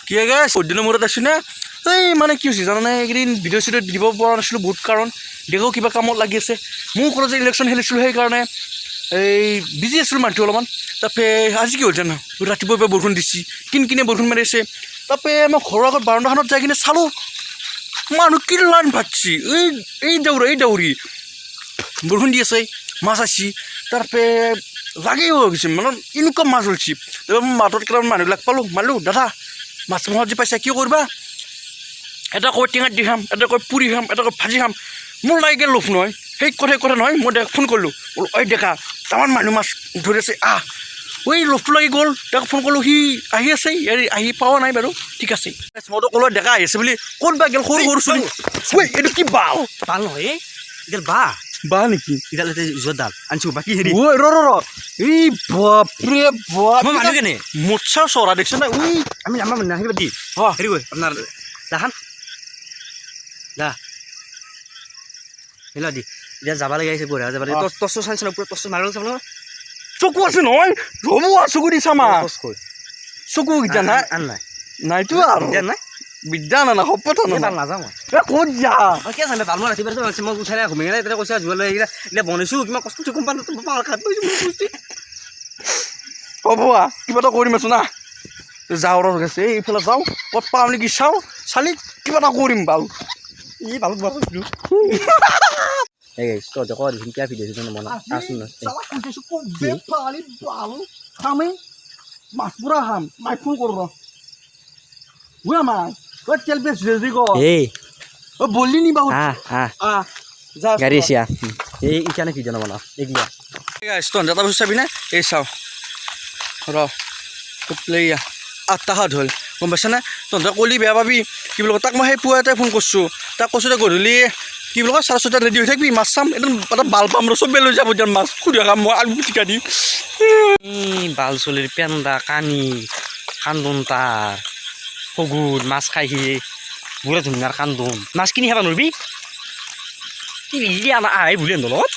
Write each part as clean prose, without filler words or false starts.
কি গাইছ বহুত দিনৰ মূৰত আছোঁ না এই মানে কি হৈছে জানানে এইকেইদিন ভিডিঅ' চিডিঅ' দিব পৰা নাছিলোঁ বহুত কাৰণ দেখাও কিবা কামত লাগি আছে মোৰ ঘৰত যে ইলেকশ্যন খেলিছিলোঁ সেইকাৰণে এই বিজি আছিলোঁ মানুহটো অলপমান তাপে আজি কি হ'ল জানো ৰাতিপুৱাৰ পৰা বৰষুণ দিছে কিনকিনে বৰষুণ মাৰি আছে তাপে মই ঘৰৰ আগত বাৰাণ্ডাখনত যাই কিনে চালোঁ মানুহ কি লাইন ভাতছি এই দাউৰি বৰষুণ দি আছে মাছ আসছি তাৰপৰে লাগেই হৈ গৈছে মানে এনেকুৱা মাছ ওলছি তাৰপৰা মই মাতত কেইটামান মানুহবিলাক পালোঁ মাৰিলোঁ দাদা মাছ মাছ যি পাইছা কি কৰিবা এটা কয় টেঙাত দি খাম এটা কয় পুৰি খাম এটা কয় ভাজি খাম মোৰ লাগে লোভ নহয় সেই কথা নহয় মই দেখ ফোন কৰিলোঁ বোলো ঐ ডেকা তামান মানুহ মাছ ধৰি আছে ঐ লোভটো লাগি গ'ল তাক ফোন কৰিলোঁ সি আহি আছে আহি পোৱা নাই বাৰু ঠিক আছে মইতো ক'লো ডেকা আহি আছে বুলি ক'ত বা গ'ল সৰু চলি ঐ এইটো কি বাল নহয় এডাল বা নেকি এডাল জোৰডাল আনিছোঁ বাকী হেৰি ঐ ৰ এই বাপৰে বাপ মই মানুহ কেনে মোচা চৰা দেখিছ না উই আমি আমাৰ মানুহ আহিব দি হেৰি কৈ আপোনাৰ দাখান দা হেল্ল' দি এতিয়া যাব লাগে আহিছে বঢ়িয়া যাব লাগে টচটো চাইছে ন পুৰা টচটো মাৰিব চাব ন চকু আছে নহয় ৰ'ব চকু দিছা মা টচ কৈ চকু গীতা নাই আন নাই নাইতো আৰু দিয়া নাই বিদ্যা না সপত ভাল নাযাওঁ মই ক'ত যা কি আছে ভাল মই ৰাতিপুৱা মই উঠাই নাই ঘুমি নাই তেতিয়া কৈছে যোৱা লৈ এইকেইটা এতিয়া বনাইছোঁ কিমান কষ্ট কোম্পানীটো পাৱাৰ খাই হ'ব কিবা এটা কৰিম আছো না যাওঁ ৰ গেছে এইফালে যাওঁ ক'ত পাওঁ নেকি চাওঁ চালি কিবা এটা কৰিম বাৰু ই ভাল এই তহঁতে কৈ দিছোঁ কিয় ভিডিঅ' চিডিঅ' মনত আছোন খামেই মাছ পুৰা খাম মাই ফোন কৰোঁ ৰ মাই তেল বেছ ৰেডি কৰ এই বললি নি বাৰু গাড়ী চিয়া এই ইকানে ভিডিঅ' নবনাওঁ এইগিলা তহঁতে এটা বস্তু চাবি নে এই চাওঁ ৰ ইয়া 8টা হাত হ'ল গম পাইছানে তহঁতে ক'লি বেয়া পাবি কি বুলি কয় তাক মই সেই পুৱা এটাই ফোন কৰিছোঁ তাক কৈছোঁ যে গধূলি কি বুলি কয় 4:30 ৰেডি হৈ থাকিবি মাছ চাম একদম এটা বাল পাম ৰ চবেই লৈ যাব এতিয়া মাছ সুধি খাম মই আলু পিটিকা দি বাল চলিৰ পেন্দা কানি কান্দোন তাৰ শগুন মাছ খাই সি বুঢ়া ধুনীয়াৰ কান্দোন মাছ কিনি খাব নোৱাৰিবি কি আহে বুলি লগত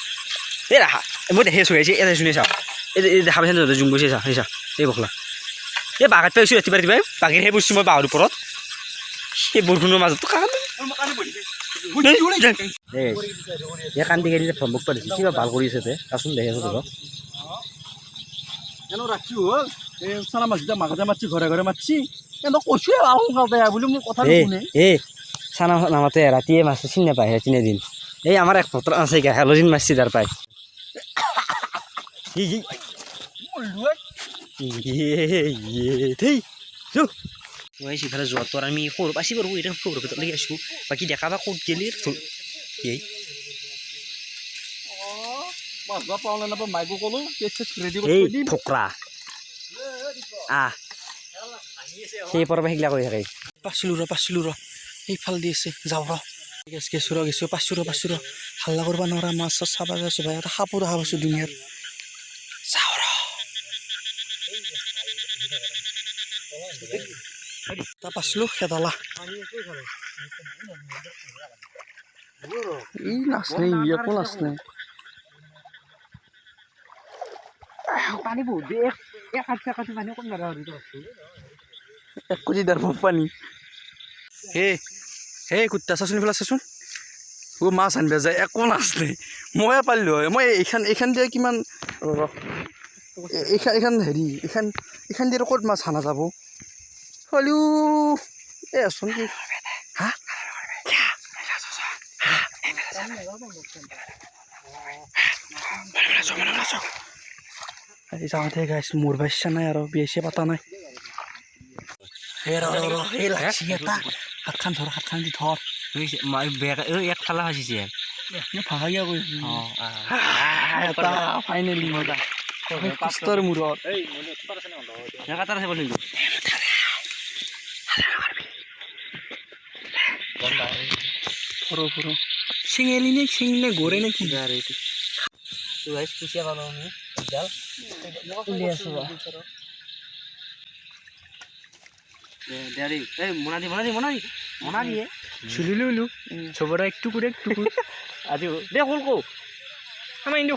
এই ৰাখা মই দেখি আছোঁ আহিছে এটা শুনি চাওঁ এই দেখা পাইছে জুম গৈছে চা সেই চা এই বখলা এই বাঘাত পাইছোঁ ৰাতিপুৱাই বাঘেৰ সেই বস্তু মই বাঁহৰ ওপৰত সেই বৰষুণৰ মাজতো এই কান্দি কান্দি ভ্ৰমক পাতিছে কিবা ভাল কৰি আছে আছোন দেখি আছোঁ ধৰক এনে ৰাখি হ'ল এই চানা মাছ এতিয়া মাঘতে মাতছি ঘৰে ঘৰে মাতছি এনে কৈছোৱে আৰু সোনকালতে বুলি মোৰ কথা নুশুনে এই চানা নামাতে ৰাতিয়ে মাছ চিনি নাপায় তিনি দিন এই আমাৰ এক ভদ্ৰ আছে হেলজিন মাছছি তাৰ পায় সিফালে যোৱাটো আমি সৰু পাইছি বাৰু এতিয়া সৰু ভিতৰত লাগি আছোঁ বাকী দেখা বা ক'ত গেলি এই ফকৰা সেই পৰা সেইগিলা কৰি থাকে পাইছিলোঁ ৰ সেইফাল দি আছে যাওঁ ৰ গেছোঁ পাইছোঁ ৰ হাল্লা কৰিব নোৱাৰা মাছ চাছ চাব যাইছোঁ ভাই এটা সাপো দেখা পাইছোঁ দুনিয়াৰ যাওঁ ৰ এটা পাইছিলোঁ খেদালা ই নাচ নাই একো নাচ নাই পানী বহুত এক কেজি ডেৰ পানী হে কুত্তা চাচোন এইফালে চাচোন মাছ আনিব যায় একো নাচ নাই ময়ে পাৰিলোঁ হয় মই এইখান দিয়ে কিমান এইখান হেৰি এইখান দিয়ে ক'ত মাছ আনা যাব হ'লেও এই আছোন কি হা যাওঁতে গাইছ মোৰ বাচ্ছা নাই আৰু বিয়া পাতা নাই হাতখান দি ধৰ এক ফালা সাজিছে ভাগাইয়া এটা ফাইনেলি কষ্টৰ মূৰত সৰু চিঙেলি নে চিঙিলে গৰে নে কি এইটো কুচিয়া পালো আমি উলি আছো মনা দিয়ে চুলি লইলো চবৰে একটু আজি দে কল কো আমাৰ ইন্দু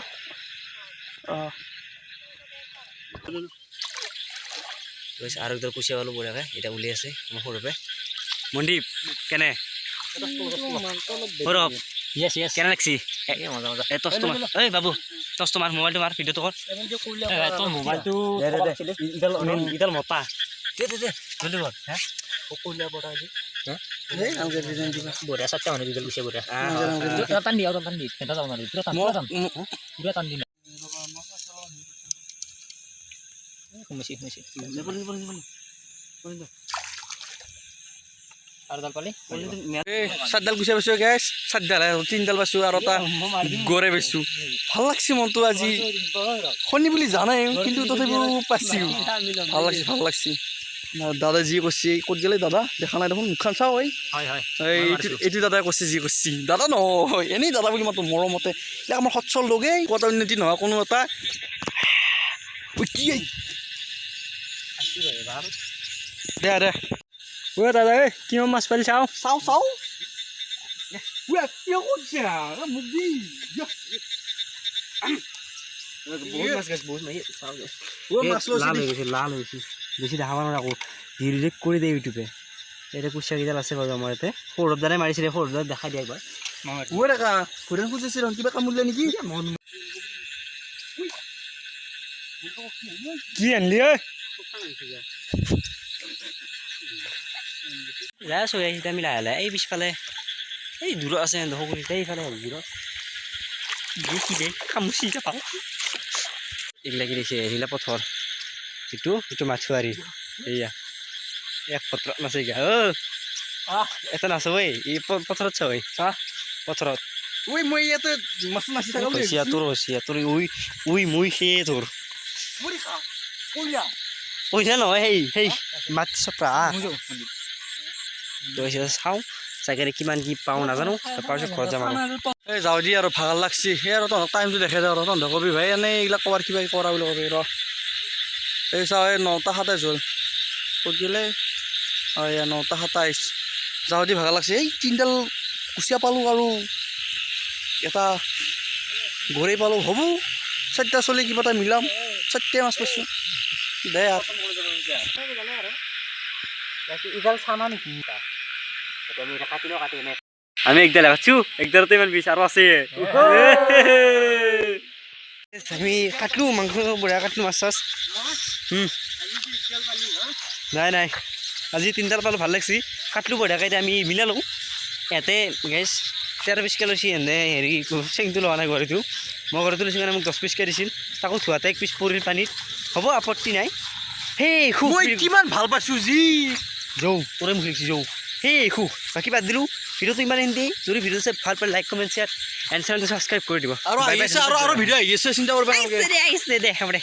কৈছে আৰু একদম কুচিয়া পালোঁ বঢ়িয়াকৈ এতিয়া উলি আছে আমাৰ সৰুপে মনদীপ কেনে সৌৰভ ইয়েছ ইয়েছ কেনে লাগছি মজা মজা এই টচটো মাৰ ঐ বাবু টচটো মাৰ মোবাইলটো মাৰ ভিডিঅ'টো কৰ তোৰ মোবাইলটো ইডাল মতা দে জলদি কৰ হা কইলা বড়া আজি বঢ়িয়া চারটা মানে দিল গুছে বঢ়িয়া টান দি এটা যাও না পুরা টান দি কমেছি আর দাল পালি এই 7ডাল গুচাই পাইছোঁ গেছ 7ডাল 3ডাল পাইছোঁ আৰু এটা গড়ে পাইছোঁ ভাল লাগছে মনটো আজি শনি বুলি জানাই কিন্তু তথাপিও পাইছোঁ ভাল লাগছে দাদা যি কৈছে ক'ত গ'লে দাদা দেখা নাই দেখোন মুখখন চাওঁ হয় এইটো দাদাই কৈছে যি কৈছে দাদা নহয় এনেই দাদা বুলি মাতো মৰমতে এতিয়া আমাৰ সচ্ছল লগেই ক'ত উন্নতি নহয় কোনো এটা কি দে ও দাদা এ কিমান মাছ পালি চাও চাওঁ কিয় কৈছে মোক দি লাল হৈ গৈছে বেছি দেখা পোৱা নাই আকৌ ডিলিট কৰি দিয়ে ইউটিউবে এতিয়া কুচিয়া কেইডাল আছে বাৰু আমাৰ ইয়াতে সৌৰভদানে মাৰিছিলে সৌৰভদাক দেখাই দিয়া একবাৰ ঘূৰাই খুজিছিল কিবা কামুৰিলে নেকি কি আনলি ঐ যাই আছোঁ এইকেইটা আমি লাহে লাহে এই পিছফালে এই দূৰত আছে সগুৰিতে এইফালে দূৰত দেখি দে খামুচি যাপাওঁ এইগিলা কি দেখিছে এইগিলা পথৰ এইটো মাছুৱাৰী এইয়া এক পথৰত নাছে গা এটা নাচ ঐ এই পথৰত চাই পথৰত ঐ মই ইয়াতে মাছ নাচি থাকা হৈছে তোৰ উই মুই সেয়ে তোৰ পইচা নহয় সেই মাছ চপৰা চাওঁ চাগে কিমান কি পাওঁ নাজানো তাৰপিছত ঘৰত যাম আৰু এই যাওঁ দি আৰু ভাগৰ লাগছি সেই আৰু তহঁতৰ টাইমটো দেখাই যাওঁ আৰু তহঁতৰ কবি ভাই এনেই এইবিলাক ক'বাৰ কিবা কৰা বুলি কবি ৰ এই চাওঁ এই 9টা 27 হ'ল ক'ত গ'লে অঁ এয়া 9টা 27 যাওঁ দি ভাগৰ লাগছি এই 3ডাল কুচিয়া পালোঁ আৰু এটা গৰৈ পালোঁ হ'ব 4টা চলি কিবা এটা মিলাম 4টাই মাছ পাইছোঁ দে আৰু আমি একডাল কাটছো একডালতে ইমান বিচ আৰু আছে আমি কাটলো মাংস বঢ়িয়া কাটলো মাছ চাছ নাই আজি 3ডাল পালোঁ ভাল লাগছি কাটলো বঢ়িয়াকৈ এতিয়া আমি মিলালোঁ ইয়াতে গেছ 13 পিচকৈ লৈছি এনে হেৰি চেংটো লোৱা নাই ঘৰটো মই ঘৰটো লৈছোঁ কাৰণে মোক 10 পিচকৈ দিছিল তাকো ধোৱাতে 1 পিচ পৰিল পানীত হ'ব আপত্তি নাই সেই মই কিমান ভাল পাইছোঁ যি যৌ তোৰে মুখ লিখিছোঁ যৌ সেই বাকী বাদ দিলোঁ ভিডিঅ'টো ইমান হিন্দি যদি ভিডিঅ' চাই ভাল পালে লাইক কমেণ্ট শ্বেয়াৰ এণ্ড চেনেলটো ছাবস্ক্ৰাইব কৰি দিব আৰু ভিডিঅ' আহি আছে চিন্তা কৰিব আহিছে দে হ'ব দে